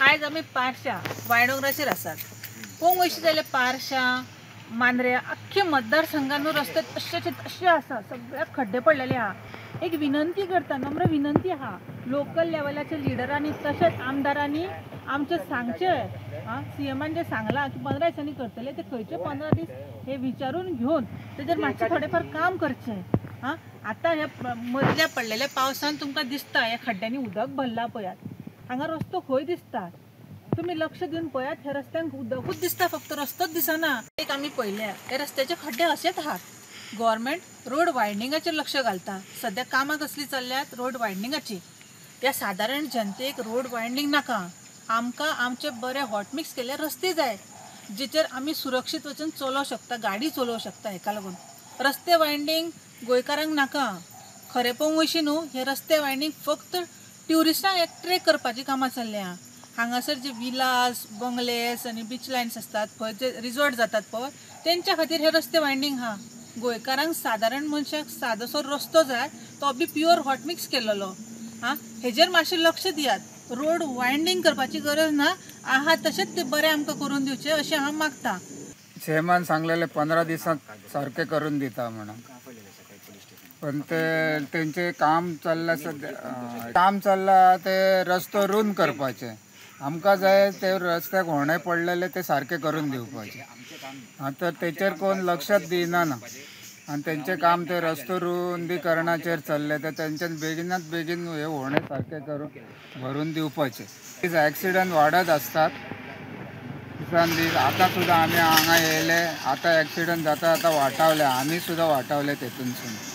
आज आम्ही पारशा वायडोंगराचेर आसात। पळोवंक वयशी जाल्यार पारशा मांद्रे अख्खे मतदारसंघांवर रस्ते तशेचे आसा, सगळ्या खड्डे पडलेले आहा। एक विनंती करता, नम्र विनंती आहा, लोकल लेवलाच्या लिडरांनी तशेंच आमदारांनी आमचे सांगचे सीएमान जे सांगला की 15 दिसांनी करतले ते खंयचे 15 दीस हे विचारून घेवन तेजेर मातशें थोडेफार काम करचें। आतां ह्या मदल्या पडलेल्या पावसान तुमकां दिसता ह्या खड्ड्यांनी उदक भरला पळयात, हांगा रस्तो खंय दिसता, तुम्ही लक्ष देऊन पळयात, ह्या रस्त्यांक उदकूच दिसता, फक्त रस्तोच दिसना। एक आमी पळयल्या हे रस्त्याचे खड्डे असेच आहात। गव्हर्नमेंट रोड वायडनिंगाचेर लक्ष घालता, सध्या कामां कसली चल्ल्यात रोड वायडनिंगाची। त्या साधारण जनतेक रोड वायडनिंग नाका, आमकां आमचे बरे हॉट मिक्स केले रस्ते जाय, जेचेर आमी सुरक्षीत वचून चलोवंक शकता, गाडी चलोवंक शकता। हेका लागून रस्ते वायडनिंग गोंयकारांक नाका। खरें पळोवंक वयशी न्हू, हे रस्ते वायडनिंग फक्त ट्युरिस्टांक एट्रॅक्ट करपाची कामां चल्ल्या। हांगासर जे विलास बंगलेस आनी बीच लायन्स असतात पळय, जे रिजॉर्ट जातात पळय, तेंच्या खातीर हे रस्ते वायडनिंग हा। गोंयकारांक साधारण मनशाक सादोसो रस्तो जाय, तो बी प्युअर हॉट मिक्स केलेलो। हेजेर मातशें लक्ष दियात। रोड वायडनिंग करपाची गरज ना, आहा तशेंच ते बरें आमकां करून दिवचे अशें हांव मागता। चेअरमॅन सांगलेले 15 दिवसात सारखे करून दिता म्हणून, पण ते त्यांचे काम चालला, सध्या काम चालला ते रस्तो रूंद करपाचे। आमकां जाय ते रस्त्याक होणे पडलेले ते सारखे करून दिवपाचे। आता तेचेर कोण लक्षात दिना ना, आणि त्यांचे काम ते रस्तो रुंदीकरणाचेर चल्ले, तर त्यांच्यान बेगिनात बेगीन हे होणे सारखे करून भरून दिवपाचे। ॲक्सिडंट वाढत असतात दिसान दीस। आता सुद्धा आम्ही हांगा येयले, आता ॲक्सिडंट जाता आता वाटावले, आम्ही सुद्धा वाटावले तेतूनसून।